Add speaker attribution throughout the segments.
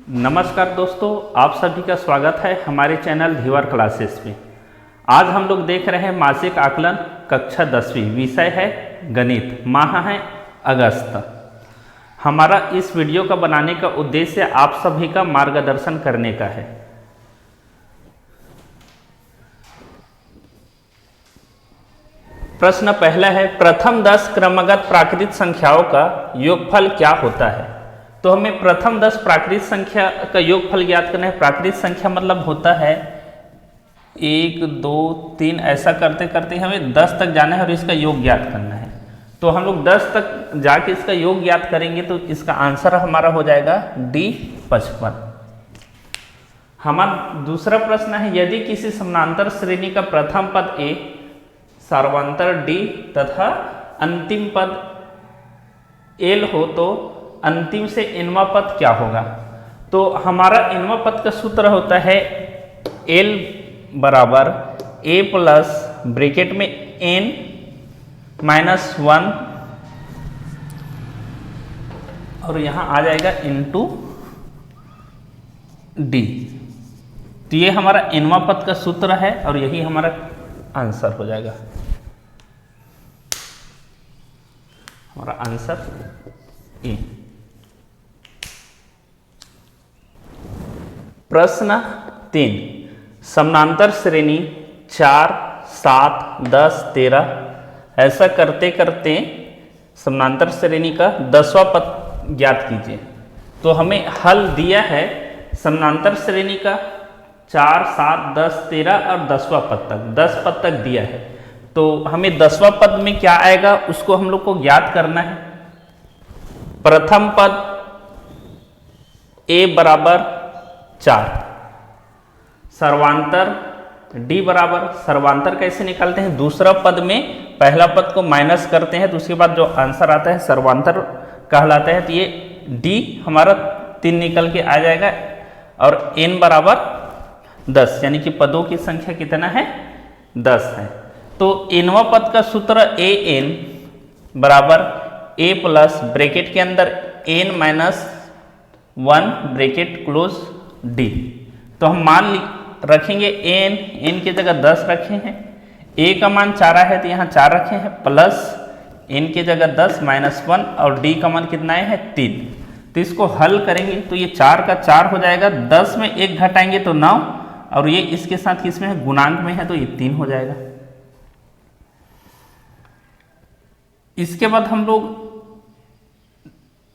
Speaker 1: नमस्कार दोस्तों, आप सभी का स्वागत है हमारे चैनल धीवर क्लासेस में। आज हम लोग देख रहे हैं मासिक आकलन कक्षा 10वीं। विषय है गणित, माह है अगस्त। हमारा इस वीडियो का बनाने का उद्देश्य आप सभी का मार्गदर्शन करने का है। प्रश्न पहला है, प्रथम 10 क्रमगत प्राकृत संख्याओं का योगफल क्या होता है। तो हमें प्रथम 10 प्राकृत संख्या का योगफल ज्ञात करना है। प्राकृत संख्या मतलब होता है 1, 2, 3, ऐसा करते करते हमें 10 तक जाना है और इसका योग ज्ञात करना है। तो हम लोग 10 तक जाके इसका योग ज्ञात करेंगे तो इसका आंसर हमारा हो जाएगा D 55। हमारा दूसरा प्रश्न है, यदि किसी समानांतर श्रेणी का प्रथम पद A, सर्वांतर D तथा अंतिम पद L हो तो अंतिम से nवां पद क्या होगा। तो हमारा nवां पद का सूत्र होता है L बराबर A प्लस ब्रैकेट में n माइनस 1 और यहाँ आ जाएगा इंटू D। तो ये हमारा nवां पद का सूत्र है और यही हमारा आंसर हो जाएगा। हमारा आंसर ए। प्रश्न 3, समानांतर श्रेणी 4, 7, 10, 13 ऐसा करते करते समानांतर श्रेणी का 10वां पद ज्ञात कीजिए। तो हमें हल दिया है समानांतर श्रेणी का 4, 7, 10, 13 और 10वां पद तक, 10 पद तक दिया है। तो हमें 10वां पद में क्या आएगा उसको हम लोग को ज्ञात करना है। प्रथम पद A बराबर 4, सर्वांतर D बराबर, सर्वांतर कैसे निकालते हैं, दूसरा पद में पहला पद को माइनस करते हैं तो उसके बाद जो आंसर आता है सर्वांतर कहलाता है। तो ये D हमारा 3 निकल के आ जाएगा और n बराबर 10, यानी कि पदों की संख्या कितना है, 10 है। तो nवां पद का सूत्र an बराबर a प्लस ब्रैकेट के अंदर n minus 1 bracket close D। तो हम मान रखेंगे n की जगह 10 रखे हैं, a का मान 4 है तो यहाँ 4 रखे हैं, प्लस n की जगह 10 माइनस 1 और D का मान कितना है 3। तो इसको हल करेंगे तो ये 4 का 4 हो जाएगा, 10 में 1 घटाएंगे तो 9 और ये इसके साथ किसमें है, गुणांक में है तो ये 3 हो जाएगा। इसके बाद हम लोग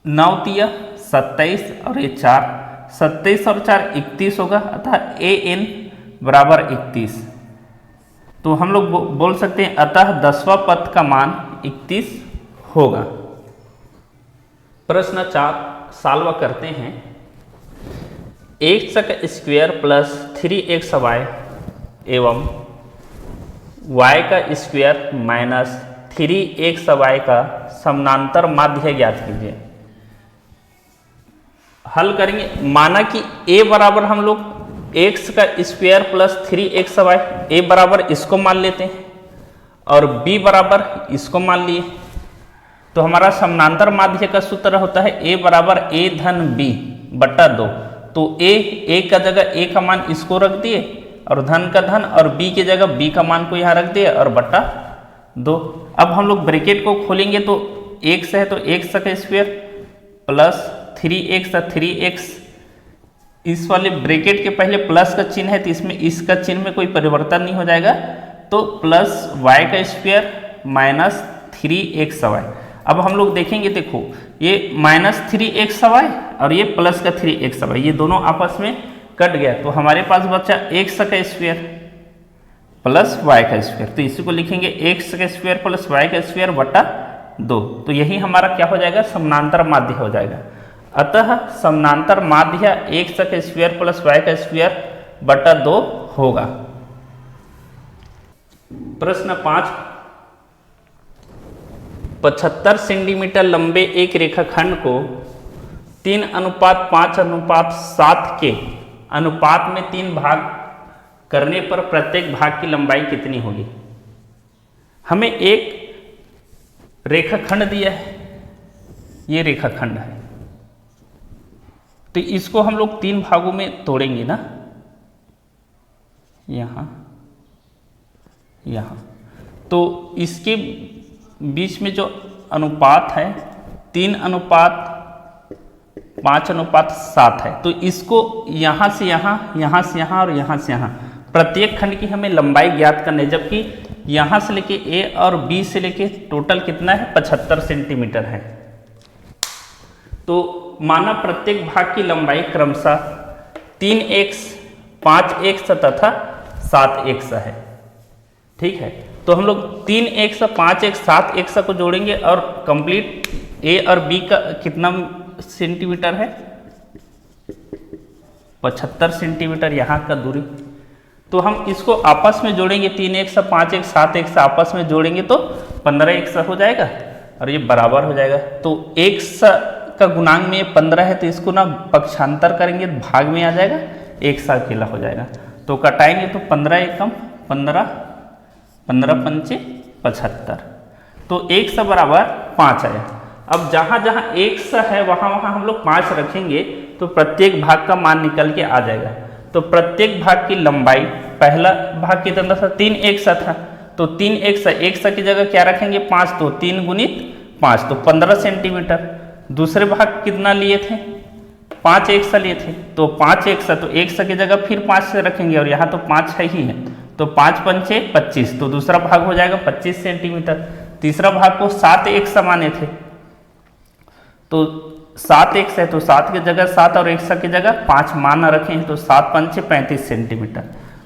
Speaker 1: 9 तिया 27 और ये 4, 27 और 4 31 होगा, अतः an बराबर 31। तो हम लोग बोल सकते हैं अतः 10वां पद का मान 31 होगा। प्रश्न 4 सॉल्व करते हैं। x का स्क्वायर प्लस 3xy एवं y का स्क्वायर माइनस 3xy का समानांतर माध्य ज्ञात कीजिए। हल करेंगे, माना कि a बराबर हम लोग x का स्क्वायर प्लस 3xy, a बराबर इसको मान लेते हैं और b बराबर इसको मान लिए। तो हमारा समानांतर माध्य का सूत्र होता है a बराबर a धन b बटा 2। तो a का जगह a का मान इसको रख दिए और धन का धन और b की जगह b का मान को यहाँ रख दिए और बटा 2। अब हम लोग ब्रैकेट को खोलेंगे तो x है तो x का स्क्वायर प्लस 3x 3x, इस वाले ब्रैकेट के पहले प्लस का चिन्ह है तो इसमें इसका चिन्ह में कोई परिवर्तन नहीं हो जाएगा, तो प्लस y का स्क्वायर माइनस 3xy। अब हम लोग देखेंगे, देखो ये माइनस 3xy और ये प्लस का 3xy, ये दोनों आपस में कट गया तो हमारे पास बचा x का स्क्वायर प्लस y का स्क्वायर। तो इसी को लिखेंगे x का स्क्वायर प्लस y का स्क्वायर बटा 2। तो यही हमारा क्या हो जाएगा, समानांतर माध्य हो जाएगा। अतः समानांतर माध्य x का स्क्वायर प्लस y का स्क्वायर बटा 2 होगा। प्रश्न 5, 75 सेंटीमीटर लंबे एक रेखाखंड को 3:5:7 के अनुपात में 3 भाग करने पर प्रत्येक भाग की लंबाई कितनी होगी। हमें एक रेखाखंड दिया है, ये रेखाखंड है, तो इसको हम लोग 3 भागों में तोड़ेंगे ना, यहाँ यहाँ, तो इसके बीच में जो अनुपात है 3:5:7 है। तो इसको यहाँ से यहाँ, यहाँ से यहाँ और यहाँ से यहाँ, प्रत्येक खंड की हमें लंबाई ज्ञात करनी है, जबकि यहाँ से लेके ए और बी से लेके टोटल कितना है 75 सेंटीमीटर है। तो माना प्रत्येक भाग की लंबाई क्रमशः 3x, 5x तथा 7x है। ठीक है, तो हम लोग 3x, 5x, 7x को जोड़ेंगे और कंप्लीट ए और बी का कितना सेंटीमीटर है 75 सेंटीमीटर यहाँ का दूरी। तो हम इसको आपस में जोड़ेंगे, 3x, 5x, 7x आपस में जोड़ेंगे तो 15x हो जाएगा और ये बराबर हो जाएगा। तो x का गुणांक में 15 है, तो इसको ना पक्षांतर करेंगे भाग में आ जाएगा, x अकेला हो जाएगा। तो कटाएंगे तो 15 एकम 15, 15 पंचे 75, तो x बराबर 5 आया। अब जहाँ जहाँ x है वहाँ वहाँ हम लोग 5 रखेंगे तो प्रत्येक भाग का मान निकल के आ जाएगा। तो प्रत्येक भाग की लंबाई, पहला भाग कितना था 3x था, तो 3x, x की जगह क्या रखेंगे 5, तो 3 गुणित 5 तो 15 सेंटीमीटर। दूसरे भाग कितना लिए थे 5x लिए थे, तो 5x, तो x की जगह फिर 5 से रखेंगे और यहाँ तो 5 है ही है, तो 5 पंचे 25, तो दूसरा भाग हो जाएगा 25 सेंटीमीटर। तीसरा भाग को 7x माने थे, तो 7x है, तो 7 की जगह 7 और x की जगह 5 मान रखे हैं, तो 7 पंचे 35 सेंटीमीटर।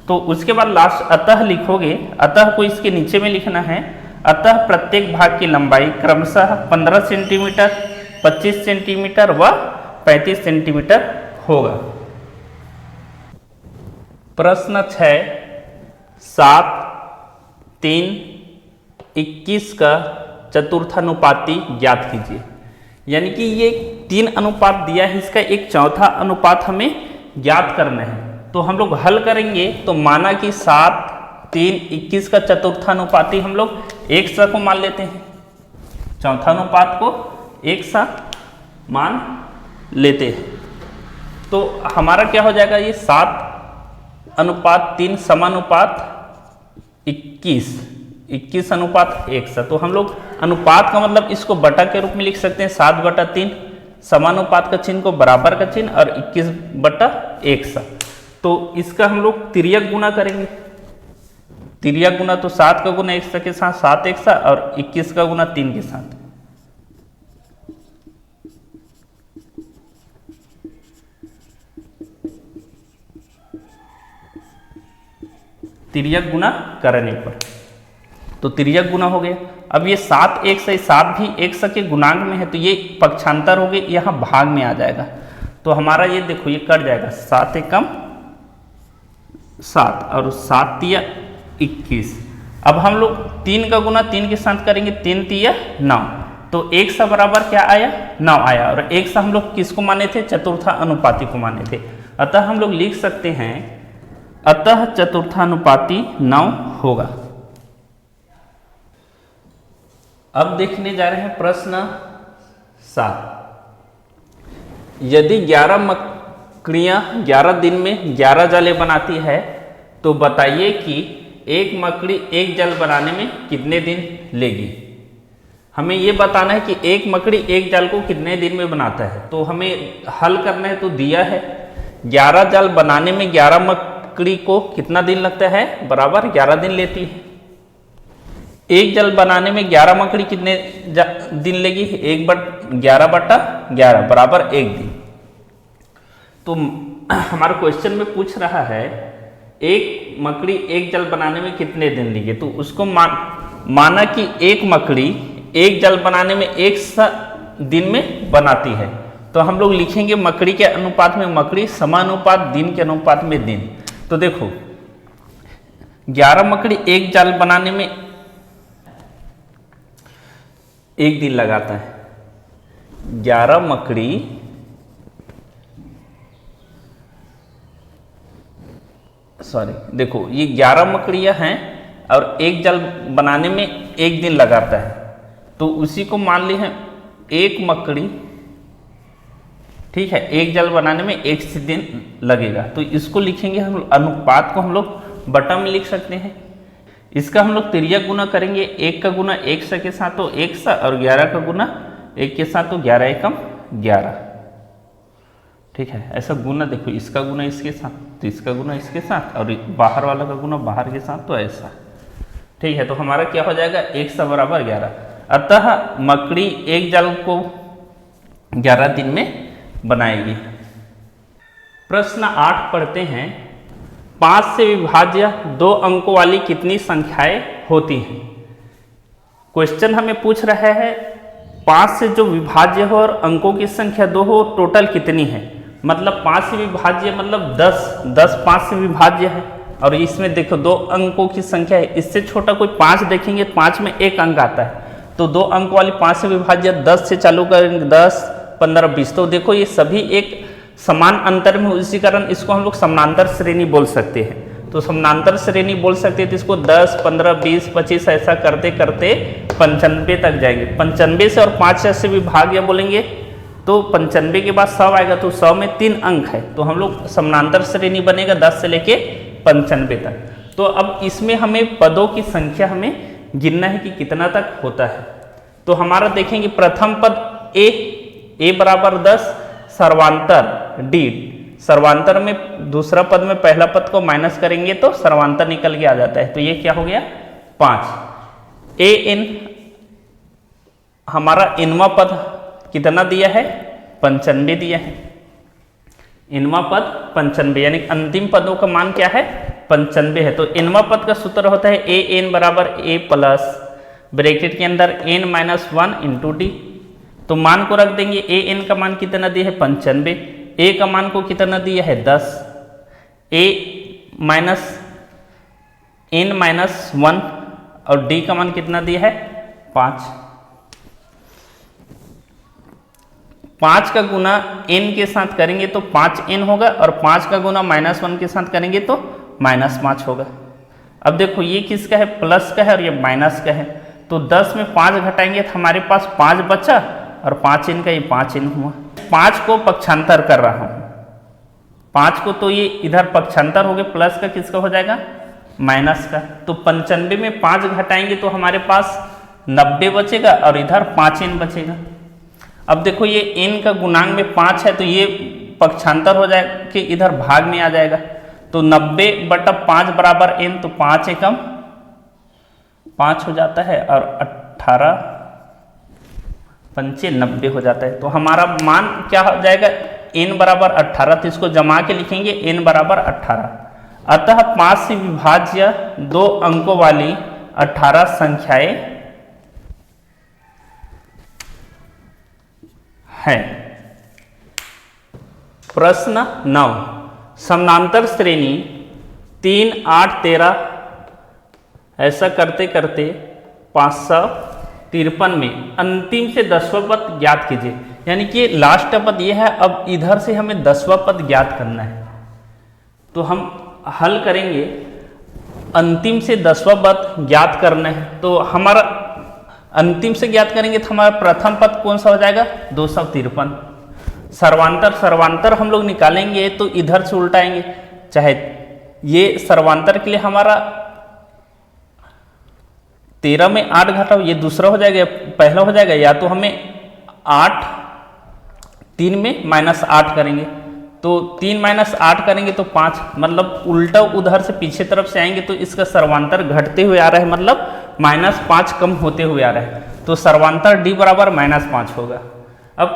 Speaker 1: तो उसके बाद लास्ट अतः लिखोगे, अतः को इसके नीचे में लिखना है। अतः प्रत्येक भाग की लंबाई क्रमशः 15 सेंटीमीटर, 25 सेंटीमीटर व 35 सेंटीमीटर होगा। प्रश्न 6, 7, 3, 21 का चतुर्थानुपाती ज्ञात कीजिए। यानी कि ये 3 अनुपात दिया है, इसका एक चौथा अनुपात हमें ज्ञात करना है। तो हम लोग हल करेंगे, तो माना कि 7, 3, 21 का चतुर्थानुपाती हम लोग एक सा को मान लेते हैं, चौथा अनुपात को एक सा मान लेते हैं। तो हमारा क्या हो जाएगा, ये 7:3 समानुपात 21, 21:1 तो हम लोग अनुपात का मतलब इसको बटा के रूप में लिख सकते हैं, 7/3 समानुपात का चिन्ह को बराबर का चिन्ह और 21/1। तो इसका हम लोग तिर्यक गुना करेंगे, तिर्यक गुना तो 7 का गुना 1 के साथ 7x और 21 का गुना 3 के साथ। तिर्यक गुना करने पर तो तिर्यक गुना हो गया। अब ये 7x है, 7 भी x के गुणांक में है, तो ये पक्षांतर हो गए, यहाँ भाग में आ जाएगा। तो हमारा ये देखो ये कट जाएगा, 7 एकम 7 और 7 तिया 21। अब हम लोग 3 का गुना 3 के साथ करेंगे, 3 तिया 9, तो 1 सा बराबर क्या आया 9 आया। और 1 सा हम लोग किसको माने थे, चतुर्था अनुपाती को माने थे। अतः हम लोग लिख सकते हैं, अतः चतुर्थानुपाती 9 होगा। अब देखने जा रहे हैं प्रश्न 7। यदि 11 मकड़ियाँ 11 दिन में 11 जाले बनाती है, तो बताइए कि एक मकड़ी एक जाल बनाने में कितने दिन लेगी। हमें ये बताना है कि एक मकड़ी एक जाल को कितने दिन में बनाता है। तो हमें हल करना है, तो दिया है 11 जाल बनाने में 11 मकड़ी को कितना दिन लगता है, बराबर 11 दिन लेती है। एक जाल बनाने में 11 मकड़ी कितने दिन लेगी, 1/11/11 बराबर 1 दिन। तो हमारा क्वेश्चन में पूछ रहा है एक मकड़ी एक जाल बनाने में कितने दिन लेगी। तो उसको माना कि एक मकड़ी एक जाल बनाने में 1 दिन में बनाती है, तो हम लोग लिखेंगे मकड़ी के अनुपात में मकड़ी, समानुपात दिन के अनुपात में दिन। तो देखो 11 मकड़ी एक जाल बनाने में 1 दिन लगाता है, 11 मकड़ी देखो ये 11 मकड़ियां हैं और एक जाल बनाने में 1 दिन लगाता है, तो उसी को मान ली है एक मकड़ी ठीक है, एक जल बनाने में 1 से दिन लगेगा। तो इसको लिखेंगे हम, अनुपात को हम लोग बटा में लिख सकते हैं। इसका हम लोग तिर्यक गुना करेंगे, 1 का गुना 1 के साथ तो 1 सा, और 11 का गुना 1 के साथ तो 11 एकम 11। ठीक है, ऐसा गुना देखो, इसका गुना इसके साथ तो इसका गुना इसके साथ, और बाहर वाला का गुना बाहर के साथ तो ऐसा। ठीक है, तो हमारा क्या हो जाएगा, 1 सा बराबर 11। अतः मकड़ी एक जाल को 11 दिन में बनाएगी। प्रश्न 8 पढ़ते हैं, 5 से विभाज्य 2 अंकों वाली कितनी संख्याएं होती हैं। क्वेश्चन हमें पूछ रहा है 5 से जो विभाज्य हो और अंकों की संख्या 2 हो, टोटल कितनी है। मतलब 5 से विभाज्य मतलब 10 5 से विभाज्य है, और इसमें देखो 2 अंकों की संख्या है। इससे छोटा कोई 5 देखेंगे, 5 में 1 अंक आता है, तो 2 अंक वाली 5 से विभाज्य 10 से चालू करेंगे, 10 15 20। तो देखो ये सभी एक समान अंतर में, इसी कारण इसको हम लोग समानांतर श्रेणी बोल सकते हैं। तो समानांतर श्रेणी बोल सकते हैं, तो इसको 10 15 20 25 ऐसा करते करते 95 तक जाएंगे। 95 से और 5 से विभाज्य बोलेंगे तो 95 के बाद 100 आएगा, तो 100 में 3 अंक है, तो हम लोग समानांतर श्रेणी बनेगा 10 से लेके 95 तक। तो अब इसमें हमें पदों की संख्या हमें गिनना है कि कितना तक होता है। तो हमारा देखेंगे प्रथम पद ए बराबर 10, सर्वांतर डी, सर्वांतर में दूसरा पद में पहला पद को माइनस करेंगे तो सर्वांतर निकल के आ जाता है। तो ये क्या हो गया 5। ए एन हमारा इनवा पद कितना दिया है, 95 दिया है। इनवा पद 95, यानी अंतिम पदों का मान क्या है, 95 है। तो इनवा पद का सूत्र होता है ए एन बराबर ए प्लस ब्रैकेट के अंदर एन माइनस 1 इंटू डी। तो मान को रख देंगे, ए एन का मान कितना दिया है 95, ए का मान को कितना दिया है 10, ए माइनस एन माइनस 1 और डी का मान कितना दिया है 5। 5 का गुना n के साथ करेंगे तो 5n होगा, और 5 का गुना -1 के साथ करेंगे तो -5 होगा। अब देखो ये किसका है, प्लस का है, और ये माइनस का है। तो 10 में 5 घटाएंगे तो हमारे पास 5 बचा, और 5n का ये 5n हुआ। 5 को पक्षांतर कर रहा हूँ, 5 को तो ये इधर पक्षांतर हो गए, प्लस का किसका हो जाएगा माइनस का। तो 95 में 5 घटाएंगे तो हमारे पास 90 बचेगा, और इधर 5n बचेगा। अब देखो ये n का गुणांक में 5 है, तो ये पक्षांतर हो जाएगा कि इधर भाग में आ जाएगा। तो 90/5 बराबर n, तो 5 एकम 5 हो जाता है, और 18 पंचे 90 हो जाता है। तो हमारा मान क्या हो जाएगा, n बराबर 18। तो इसको जमा के लिखेंगे n बराबर 18। अतः 5 से विभाज्य 2 अंकों वाली 18 संख्याएं है। प्रश्न 9, समानांतर श्रेणी 3 8 13 ऐसा करते करते 553 में अंतिम से 10वां पद ज्ञात कीजिए। यानी कि लास्ट पद ये है, अब इधर से हमें 10वां पद ज्ञात करना है। तो हम हल करेंगे, अंतिम से 10वां पद ज्ञात करना है। तो हमारा अंतिम से ज्ञात करेंगे तो हमारा प्रथम पद कौन सा हो जाएगा 253। सर्वांतर हम लोग निकालेंगे तो इधर से उल्टाएंगे, चाहे ये सर्वांतर के लिए हमारा 13 में 8 घटाओ, ये दूसरा हो जाएगा, पहला हो जाएगा, या तो हमें 8 3 में -8 करेंगे, तो 3 -8 करेंगे तो 5, मतलब उल्टा उधर से पीछे तरफ से आएंगे तो इसका सर्वांतर घटते हुए आ रहा है, मतलब -5 कम होते हुए आ रहा है। तो सर्वांतर d बराबर -5 होगा। अब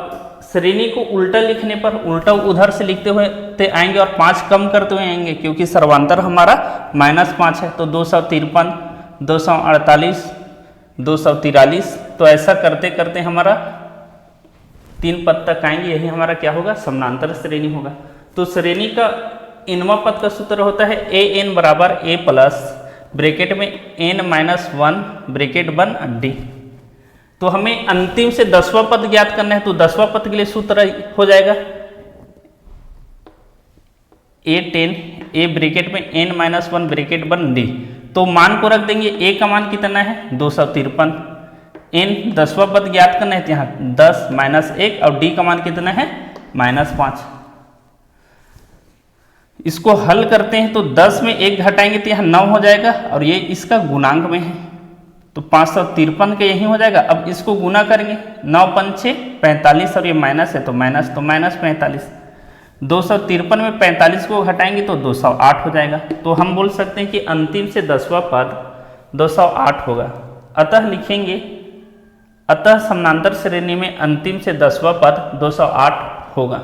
Speaker 1: श्रेणी को उल्टा लिखने पर उल्टा उधर से लिखते हुए आएंगे और 5 कम करते हुए आएंगे, क्योंकि सर्वांतर हमारा -5 है। तो 253 248 243, तो ऐसा करते करते हमारा 3 पद तक आएंगे, यही हमारा क्या होगा समानांतर श्रेणी होगा। तो श्रेणी का इनवा पद का सूत्र होता है ए एन बराबर ए प्लस ब्रैकेट में n -1 ब्रैकेट बन डी। तो हमें अंतिम से 10वां पद ज्ञात करना है, तो 10वां पद के लिए सूत्र हो जाएगा a10 a ब्रैकेट में n -1 ब्रैकेट बन डी। तो मान को रख देंगे, a का मान कितना है 253, n 10वां पद ज्ञात करना है, तो यहाँ 10 -1 और d का मान कितना है -5। इसको हल करते हैं तो 10 में 1 घटाएंगे तो यहाँ 9 हो जाएगा और ये इसका गुणांक में है तो 553 का यही हो जाएगा। अब इसको गुना करेंगे, 9 पंचे 45 और ये माइनस है तो माइनस 45। 253 में 45 को घटाएंगे तो 208 हो जाएगा। तो हम बोल सकते हैं कि अंतिम से 10वां पद 208 होगा। अतः लिखेंगे, अतः समानांतर श्रेणी में अंतिम से 10वां पद 208 होगा।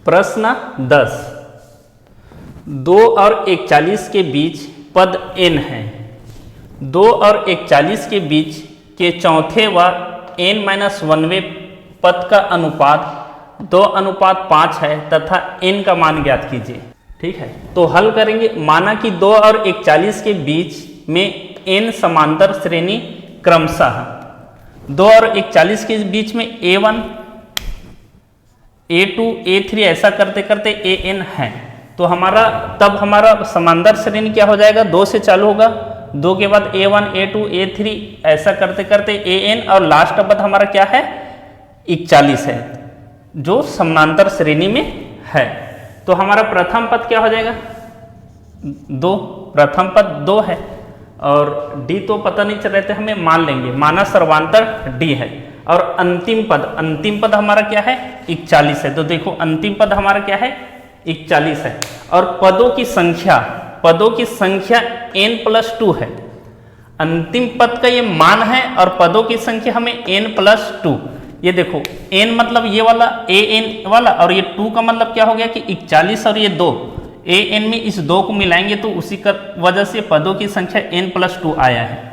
Speaker 1: प्रश्न 10, 2 और 41 के बीच पद n है। 2 और 41 के बीच के चौथे व n-1वें पद का अनुपात 2:5 है तथा n का मान ज्ञात कीजिए। ठीक है, तो हल करेंगे। माना कि 2 और 41 के बीच में n समांतर श्रेणी क्रमशः 2 और 41 के बीच में a1, a2, a3 ऐसा करते करते an है तो तब हमारा समांतर श्रेणी क्या हो जाएगा, 2 से चालू होगा, 2 के बाद a1, a2, a3 ऐसा करते करते an और लास्ट पद हमारा क्या है, 41 है जो समांतर श्रेणी में है। तो हमारा प्रथम पद क्या हो जाएगा, 2, प्रथम पद 2 है और d तो पता नहीं चल रहे थे, हमें मान लेंगे, माना सर्वांतर d है। और अंतिम पद हमारा क्या है, 41 है। तो देखो अंतिम पद हमारा क्या है, 41 है और पदों की संख्या n+2 है। अंतिम पद का ये मान है और पदों की संख्या हमें n+2। ये देखो n मतलब ये वाला an वाला और ये 2 का मतलब क्या हो गया कि 41 और ये 2, an में इस 2 को मिलाएंगे तो उसी का वजह से पदों की संख्या n+2 आया है।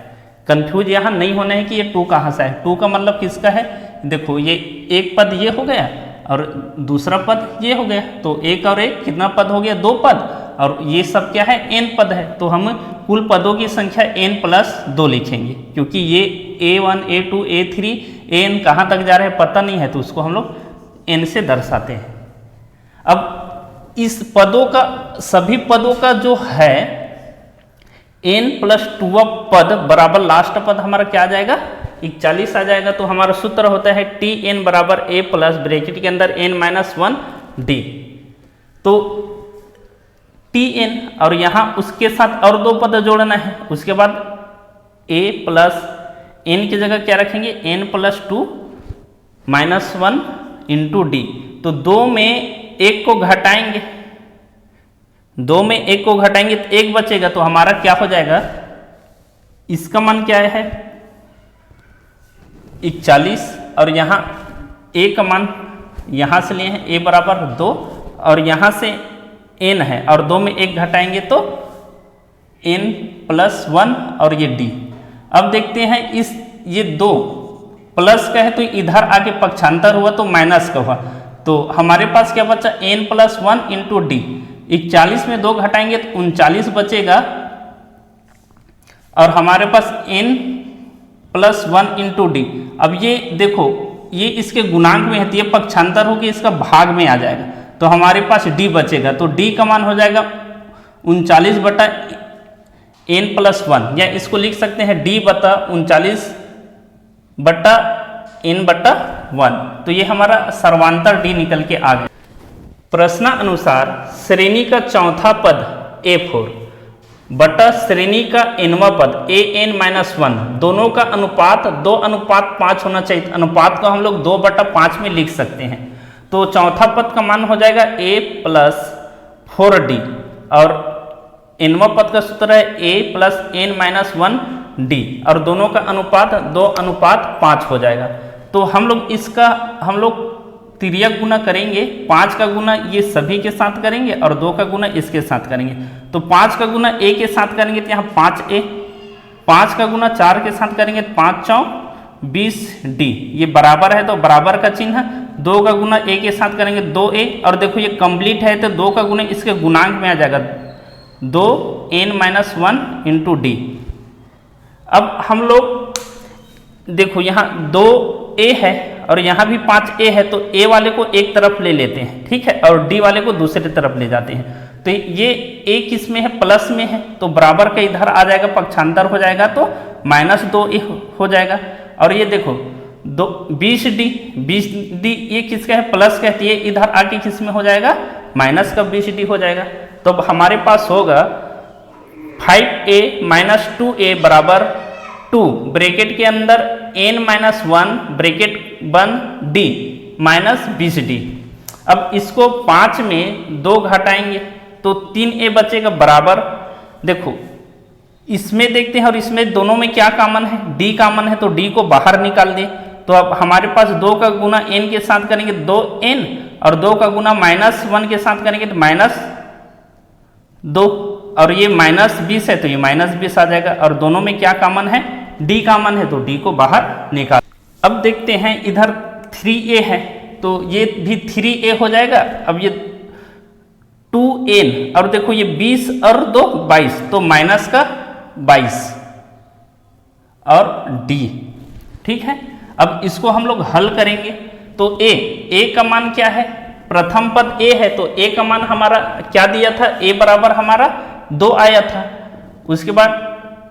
Speaker 1: कंफ्यूज यहाँ नहीं होना है कि ये 2 कहाँ से है। 2 का मतलब किसका है, देखो ये एक पद ये हो गया और दूसरा पद ये हो गया, तो एक और एक कितना पद हो गया, 2 पद, और ये सब क्या है, n पद है। तो हम कुल पदों की संख्या n+2 लिखेंगे क्योंकि ये a1, a2, a3, an कहाँ तक जा रहे हैं पता नहीं है तो उसको हम लोग n से दर्शाते हैं। अब इस सभी पदों का जो है n+2 पद बराबर लास्ट पद हमारा क्या आ जाएगा, 41 आ जाएगा। तो हमारा सूत्र होता है Tn बराबर a प्लस ब्रैकेट के अंदर n-1d। तो Tn और यहाँ उसके साथ और 2 पद जोड़ना है, उसके बाद a प्लस n की जगह क्या रखेंगे, n+2 -1 इंटू d। तो 2 में 1 को घटाएंगे, 2 में 1 को घटाएंगे तो 1 बचेगा। तो हमारा क्या हो जाएगा, इसका मान क्या है 41 और यहाँ a का मान यहाँ से लिए हैं a बराबर 2 और यहाँ से n है और 2 में 1 घटाएंगे तो n+1 और ये d। अब देखते हैं ये 2 प्लस का है तो इधर आके पक्षांतर हुआ तो माइनस का हुआ, तो हमारे पास क्या बचा n+1 इंटू डी। 41 में 2 घटाएंगे तो 39 बचेगा और हमारे पास n+1 इंटू डी। अब ये देखो ये इसके गुणांक में है तो ये पक्षांतर होकर इसका भाग में आ जाएगा तो हमारे पास d बचेगा। तो d का मान हो जाएगा 39 बटा n+1, या इसको लिख सकते हैं d बटा 39 बटा n/1। तो ये हमारा सर्वांतर d निकल के आ गया। प्रश्नानुसार श्रेणी का चौथा पद a4 बटा श्रेणी का nवां पद an-1 दोनों का अनुपात 2:5 होना चाहिए। अनुपात को हम लोग 2/5 में लिख सकते हैं। तो चौथा पद का मान हो जाएगा a + 4d और nवां पद का सूत्र है a + n-1d और दोनों का अनुपात 2:5 हो जाएगा। तो हम लोग तिर्यक गुना करेंगे, 5 का गुना ये सभी के साथ करेंगे और 2 का गुना इसके साथ करेंगे। तो 5 का गुना a के साथ करेंगे तो यहाँ 5a, 5 का गुना 4 के साथ करेंगे तो 5×4 20d, ये बराबर है तो बराबर का चिन्ह। 2 का गुना a के साथ करेंगे 2a और देखो ये कंप्लीट है तो 2 का गुना इसके गुणांक में आ जाएगा 2n-1 इंटू d। अब हम लोग देखो यहाँ 2a है और यहाँ भी 5a है तो a वाले को एक तरफ ले लेते हैं, ठीक है, और d वाले को दूसरी तरफ ले जाते हैं। तो ये a किस में है, प्लस में है, तो बराबर का इधर आ जाएगा, पक्षांतर हो जाएगा तो -2a हो जाएगा। और ये देखो दो 20d, 20d ये किसका है, प्लस का है, तो ये इधर आके किस में हो जाएगा, माइनस का 20d हो जाएगा। तो अब हमारे पास होगा 5a माइनस 2a बराबर 2, ब्रैकेट के अंदर n माइनस 1 ब्रैकेट बंद d माइनस 20d। अब इसको 5 में 2 घटाएंगे तो 3a बचेगा बराबर, देखो इसमें देखते हैं और इसमें दोनों में क्या कॉमन है, d कॉमन है, तो d को बाहर निकाल दें। तो अब हमारे पास 2 का गुना n के साथ करेंगे 2n, और 2 का गुना माइनस 1 के साथ करेंगे तो माइनस 2, और ये माइनस 20 है तो ये माइनस 20 आ जाएगा। और दोनों में क्या कॉमन है, d कॉमन है, तो d को बाहर निकाल। अब देखते हैं इधर 3a है तो ये भी 3a हो जाएगा। अब ये 2n, और देखो ये 20 और 2 22, तो माइनस का 22 और d, ठीक है। अब इसको हम लोग हल करेंगे तो a का मान क्या है, प्रथम पद a है तो a का मान हमारा क्या दिया था, a बराबर हमारा 2 आया था। उसके बाद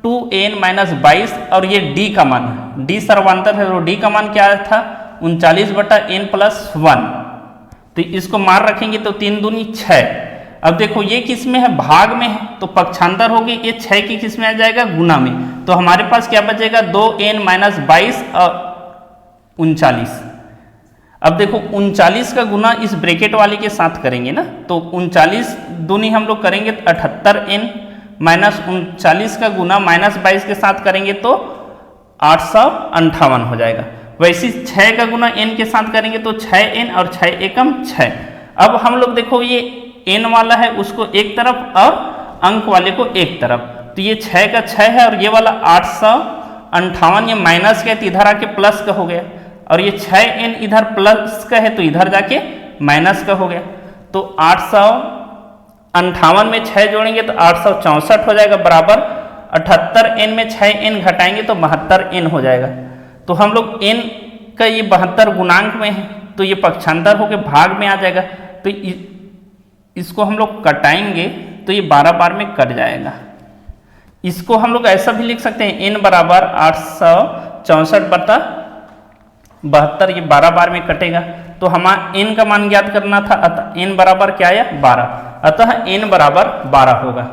Speaker 1: 2n माइनस 22, और ये d का मान, d सर्वांतर है तो d का मान क्या था, 39/n प्लस 1। तो इसको मार रखेंगे तो 3 दूनी 6। अब देखो ये किस में है, भाग में है, तो पक्षांतर होगी, ये 6 की किस में आ जाएगा, गुना में। तो हमारे पास क्या बचेगा, 2n माइनस 22 और 39। अब देखो 39 का गुना इस ब्रैकेट वाले के साथ करेंगे ना, तो 39 दूनी हम लोग करेंगे तो 78n माइनस 39 का गुना माइनस 22 के साथ करेंगे तो 858 हो जाएगा। वैसे 6 का गुना n के साथ करेंगे तो 6n और 6 एकम 6। अब हम लोग देखो ये n वाला है उसको एक तरफ और अंक वाले को एक तरफ, तो ये 6 का 6 है और ये वाला 858, ये माइनस का है तो इधर आके प्लस का हो गया, और ये 6n इधर प्लस का है तो इधर जाके माइनस का हो गया। तो 858 में 6 जोड़ेंगे तो 864 हो जाएगा बराबर 78n में 6n घटाएंगे तो 72n हो जाएगा। तो हम लोग n का ये 72 गुणांक में है तो ये पक्षांतर होकर भाग में आ जाएगा, तो इसको हम लोग कटाएंगे तो ये 12 बार में कट जाएगा। इसको हम लोग ऐसा भी लिख सकते हैं, n बराबर 864/72, ये 12 बार में कटेगा। तो हमारा n का मान ज्ञात करना था, अतः n बराबर क्या आया, 12, अतः n बराबर 12 होगा।